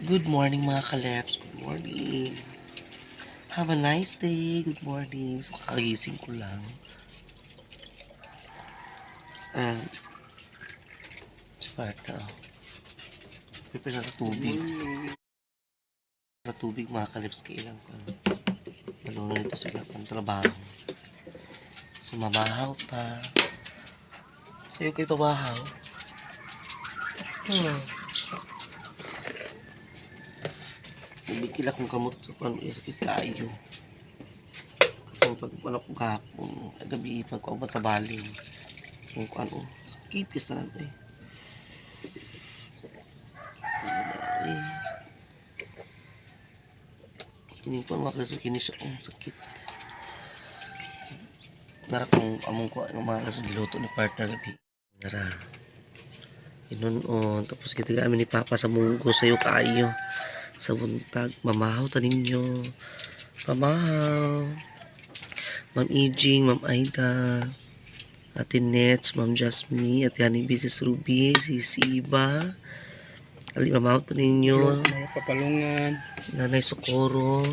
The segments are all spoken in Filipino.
Good morning mga kalebs. Good morning. Have a nice day. Good morning. So kakagising ko lang. Sparta. Prepare na sa tubig. Sa tubig mga kalebs kailang ko. Malunod ito sila pang trabaho. Sumamahaw ta. Sa'yo kayo pabahaw. Tubig kila kung kamot sa paano sakit kayo. Kung pagpala ko kahapon, gabi pagkaubat sa baling. Kung ano, sakit ka na eh. Kini pa mga kaso kini siya sakit. Nara kung among ko ang mga kaso giluto ni partner gabi. Nara. Inunon tapos kita kami ni Papa sa munggo sayo kaayo. Sa buntag, mamahaw ta ninyo. Mamahaw. Ma'am Ijing, Ma'am Aida, Ate Nets, Ma'am Jasmine, Ate Honey Business Ruby, si Siba. Ali, mamahaw ta ninyo. Mga kapalungan, Nanay Socorro.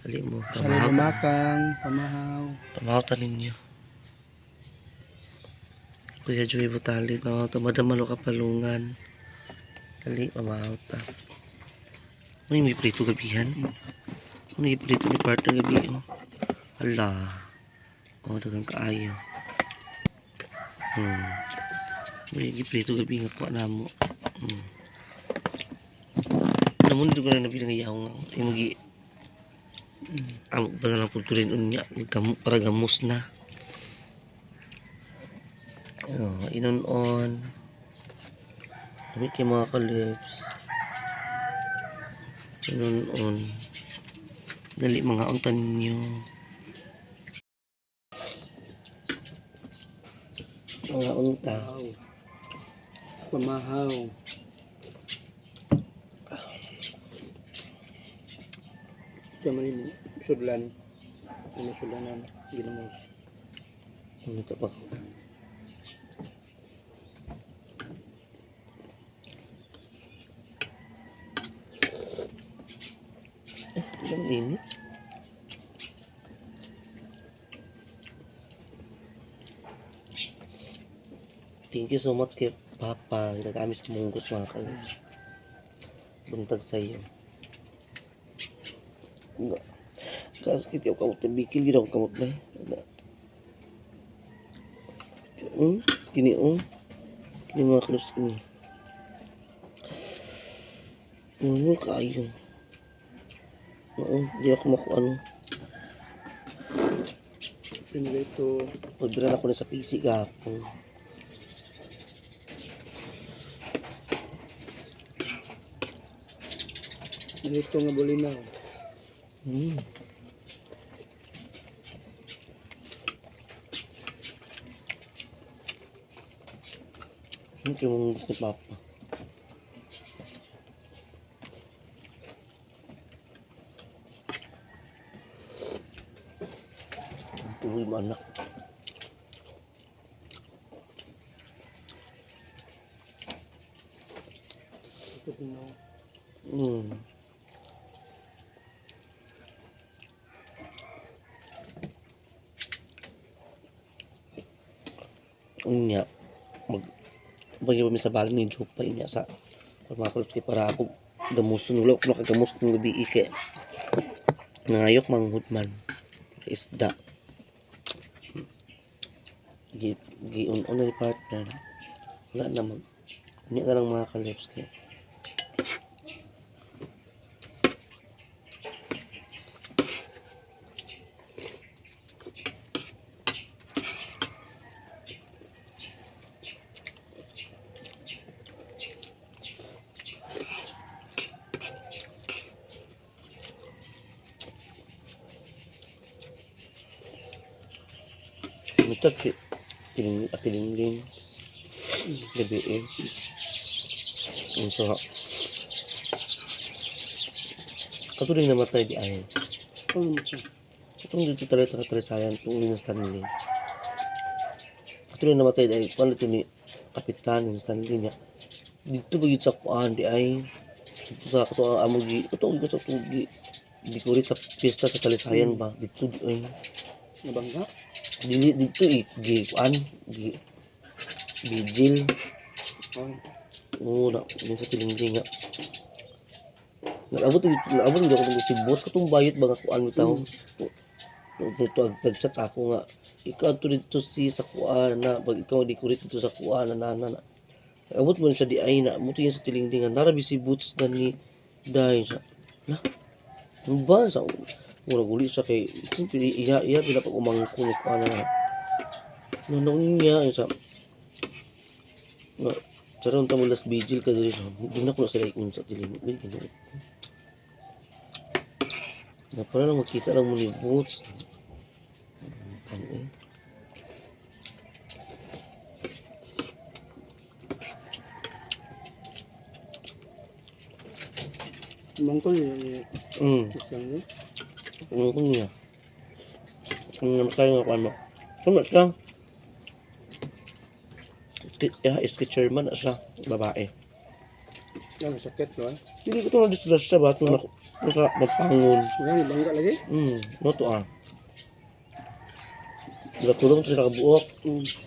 Ali mo, Salay Makang, Pamahaw. Pamahaw ta ninyo. Kuya Joey Butali, mamahaw ta. Madam Malo Kapalungan. Ali, mamahaw ta. Ano yung may prito gabihan? Ano yung prito ni partner gabi? Oh. Hala. Oh, dagang kaayo. Ano yung prito gabi nga kuha na mo. Namun dito ko na nabilang ayaw nga. Yung magi ang ba na lang po rin unya. Para gamos na. Oh, inon-on. Dami kayo mga kalips. Inon-on. Dali mga untan ninyo. Mga unta. Pamahaw. Ito man yung sudlan. Ano sudlanan? Ginamos. Ano ito pa? Ilang init? Thank you so much kay Papa. Nag-amis sa munggos mga kalis. Buntag sa iyo. Kasi kiti ako kamot na bikil. Gina ako kamot na. Kini Kini mga kalis kini. Kayo. Hindi ako makuano. Pinilito. Pagbiran ako na sa PC kahapon. Pinilito nga bulinaw. Ito yung gusto ni Papa. Tuloy mo anak. Ito pinaw. Unya. Bagay pa mi sa baling ni Jopa inya sa pagmakulot kay para ako gamuson ulo ko nakagamos ng gabi ike. Nangayok manghud man. Isda. Giun-on ni partner. Wala naman. Unya ka lang mga kalips kay. Ito atilingling gabi eh. Ito katuloy namatay di ay. Itong dito talaga sayan itong Lina Stanley. Katuloy namatay di ay. Kung ito ni Kapitan ni Stanley niya. Dito ba yun sa kuan di ay. Ito ang among ito sa tugi. Dikurit sa piyesta sa Kalisayan ba? Dito ay Nabangga. dili dito kuan vigil. Ay, Oo na din sa tilingding nga. Nag-abot dito ako ng sibot katong bayot ba nga kuan bitaw. Dito nag-chat ako nga ikaw to dito si sa kuan na pag ikaw dikurit dito sa kuan na. Abot mo siya di ay na mo sa tilingding nga narabi si boots na ni dahil sa na ano ba sa murag uli siya kay siyempre iya pila pag umangko ko na nung niya sa na charon ta mo last vigil ka diri sa di na ko na sila ikon sa tilingding na para lang makita lang mo ni boots mangkol yun. Isang yun. Ano ko niya? Ang namatay nga ano? Sumat lang. Sketcher man na siya, babae. Ang sakit, no? Hindi ko ito na-discuss siya ba? Ito na magpangon. Marami bangga lagi. No to Tulong ito sila kabuok.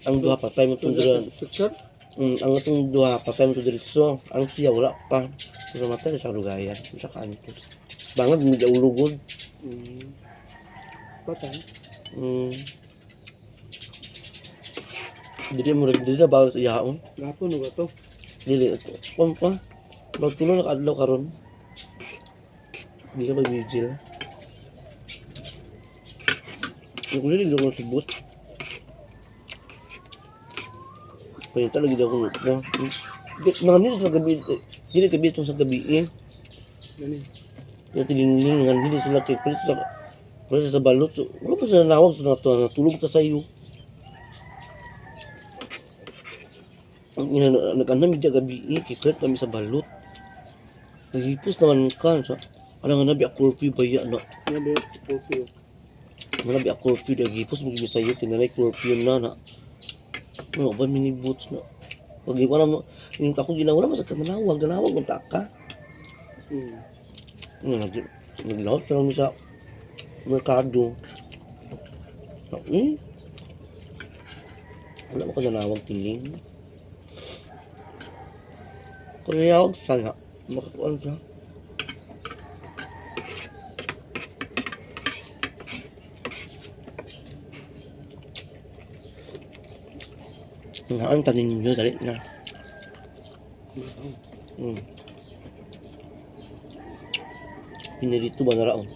Ang duha patay mo itong dira. Picture? Ang itong duha patay mo itong diretso. Ang siya wala pa. Pero matay na siya lugayan. Siya kantos. Bangad, hindi siya ulugod. Patay. Dili na bago sa iyaon. Gapon na ba to? Dili ito. Pa. Magtulo na kaadlaw karon. Hindi ka mag-vigil. Yung kulit hindi ako sibot. Kaya talaga hindi ako mga nila sa gabi. Hindi gabi itong sa gabi eh. Gani. Yung tininingan, hindi sila kay kulit sa balot. Wala pa sila nawag sa nato. Natulog ta sa iyo. Nag-anam yung gabi eh. Kaya kulit kami sa balot. Nagipos naman ka. Alam nga nabi ako curfew ba yan na. Nabi, okay. Nabi ako curfew. Nagipos mo sa iyo. Tinanay curfew na. Ano ba mini boots na. Pag iwan mo. Yung ako ginawa naman sa kamanawag. Ganawag mong taka. Naglawag ka lang sa merkado. Wala mo ka nanawag tiling. Kung nayawag sana. Makakuan ka. Ang tanin nyo, dali na. Pinirito ba na raon?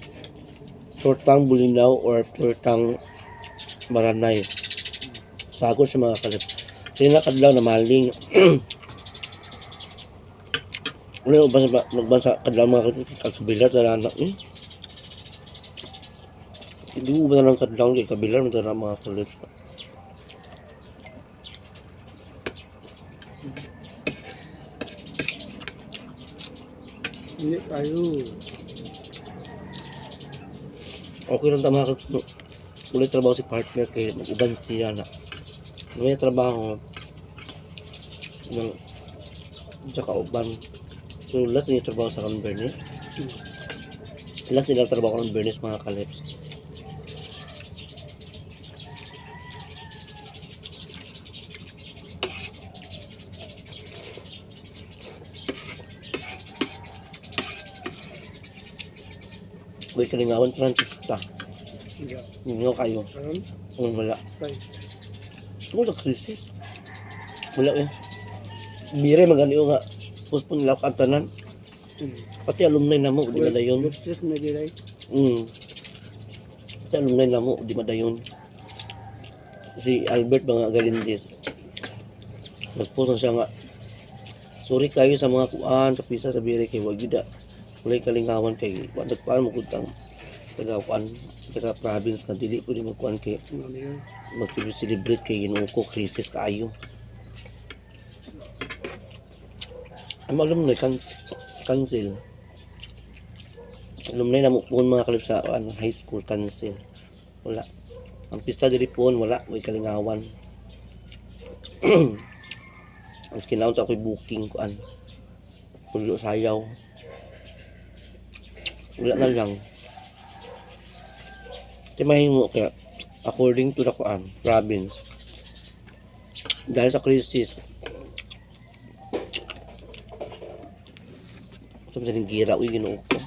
Tortang bulinaw or tortang maranay. Sagot sa mga kalip. Sila kadlaw na maling. Wala ba nagbansa kadlaw mga kalip kagkabilar na anak ni? Hindi mo ba na lang kadlaw kay kabilar na mga kalip? Hindi tayo. Okay lang tama ka. Ulit trabaho si partner kay mag-iban siya na. May trabaho ng tsaka uban. So last niya trabaho sa Convernes. Last nila trabaho ng Convernes mga kalips. May kalingawan transista. Hindi kayo. Wala. Wala krisis. Wala eh. Bire magani nga. Puspon nila kantanan. Pati alumni na mo, di madayon. Stress na giray. Pati alumni na mo, di madayon. Si Albert mga Galindez. Nagpost siya nga. Sorry kayo sa mga kuan, sa pisa sa bire kay wagida. Walay kalingawan kay nagpaan mo kutang taga-kuan taga province na dili pwede magkuan kay mag-celebrate kay Ginoo ko krisis kaayo. Ang alumni cancel. Alumni na mo pun mga kalip sa high school cancel. Wala. Ang pista diri pun wala, way kalingawan. Ang kinaunta ako'y booking kuan. Pulo sayaw. Wala na lang. Ito mahimo kaya according to the province. Dahil sa crisis. Ito sa gira. Uy, ginoo ko.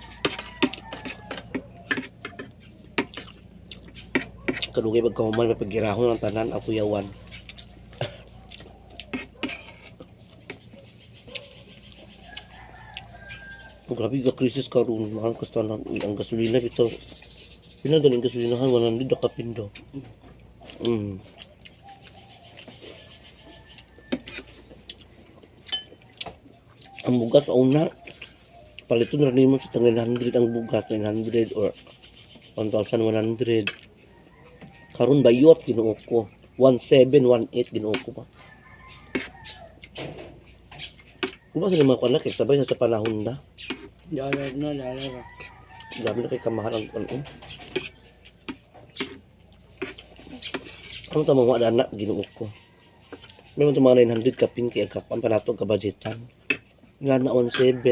Kadugay pagkahuman, may paggirahon ng tanan, ako yawan. Grabe ka krisis karon, mahal ka lang ang gasolina bitaw. Pila galing gasolinahan 100 ka pindo. Ang bugas una paliton ra nimo sa 900 ang bugas, 900 or 1,100. Karon bayot Ginoo ko. 1718 Ginoo ko pa. Kung sila mga kanak, sabay sa panahon na. Dalar na, dalar. Grabe na kay kamahal ang ano. Ano ta mga anak Ginoo ko. May mga 900 kapin kay kapan pa nato ka budgetan. Nga na 17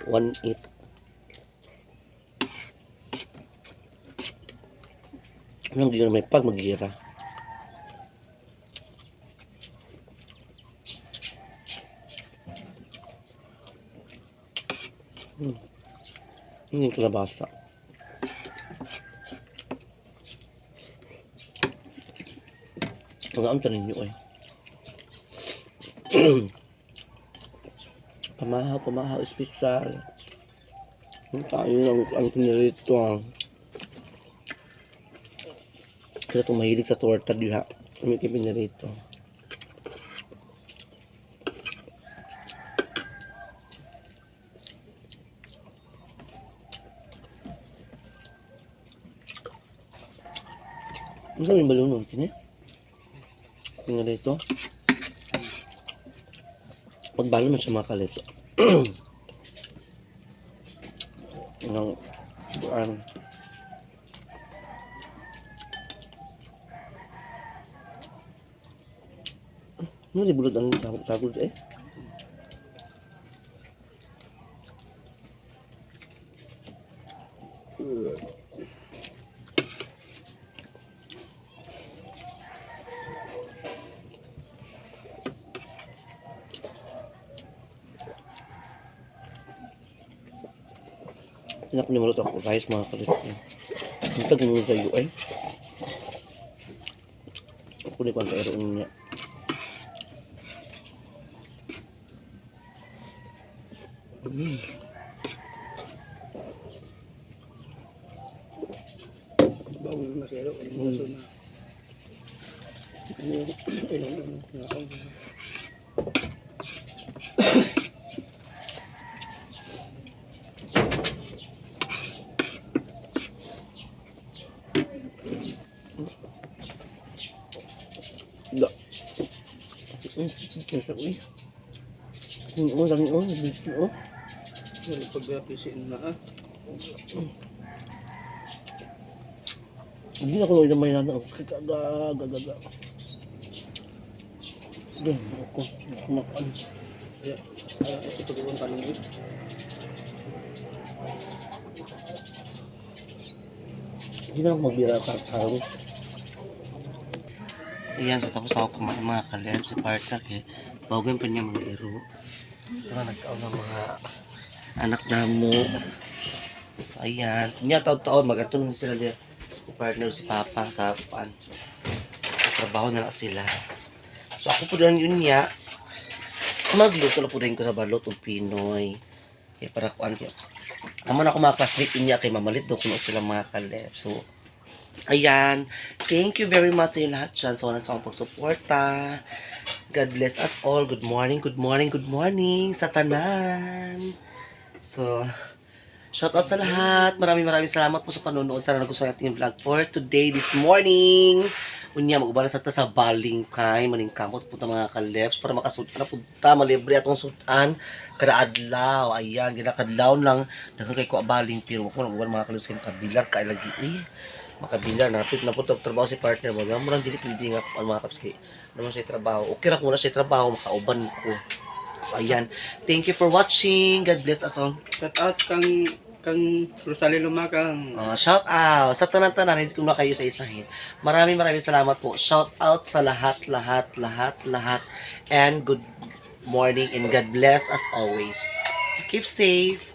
18. Anong di na may pag magira. Hindi ko nabasa. Ang amta ninyo eh. Pamahaw, espesyal. Tayo ang pinirito ah. Kaya itong mahilig sa torta diha. Kami kayo pinirito. Ano sabi yung balon nun? Pinirito. Pagbalo man siya mga kalipso. Ang ano di bulod ang tagod eh? Tinak ni malot ako rice mga kalipso. Hintag mo sa iyo eh. Ako ni kwan sa ero niya. Bawang na sero, baso na. Ilang. Da. Dami. Pagkapisin na ah. Hindi na ko may nana. Gaga. Doon ako kumakan. Kaya, ito pagkakang kanin eh. Hindi na ako magbira sa sarong. Ayan, so tapos ako kumain mga kalem si partner eh. Bawagan pa niya mga iro. Para nagkaon ng mga anak namo. So ayan. Niya taon-taon mag-atulong sila niya. Si partner si Papa sa pan. Trabaho na lang sila. So ako po doon yun niya. Magluto na po rin ko sa balot o Pinoy. Kaya para kuan kaya. Naman ako mga classmate niya kay mamalit daw kuno sila mga kalem. So ayan, thank you very much sa inyo lahat dyan sa walang pagsuporta. God bless us all. Good morning sa tanan. So, shout out sa lahat. Maraming salamat po sa panonood. Sana nagustuhan natin yung vlog for today, this morning. Unya, mag-ubala sa ta sa Balingkay, maningkamot punta mga kaleps para makasutan na punta, malibre atong sutan kada adlaw. Ayan, ginakadlaw lang kay ko baling pero ako nang mga kaleps kay kabilar kay lagi makabilar napit na po trabaho si partner mo. Gamurang dili pwede nga mga kaps kay naman siya trabaho. Okay ra ko na siya trabaho makauban ko. So ayan, thank you for watching. God bless us all. Shout out kang kang Rosalie Lumakang. Shout out sa tanan-tanan, hindi ko na kayo sa isahin. Maraming salamat po. Shout out sa lahat. And good morning and God bless as always. Keep safe.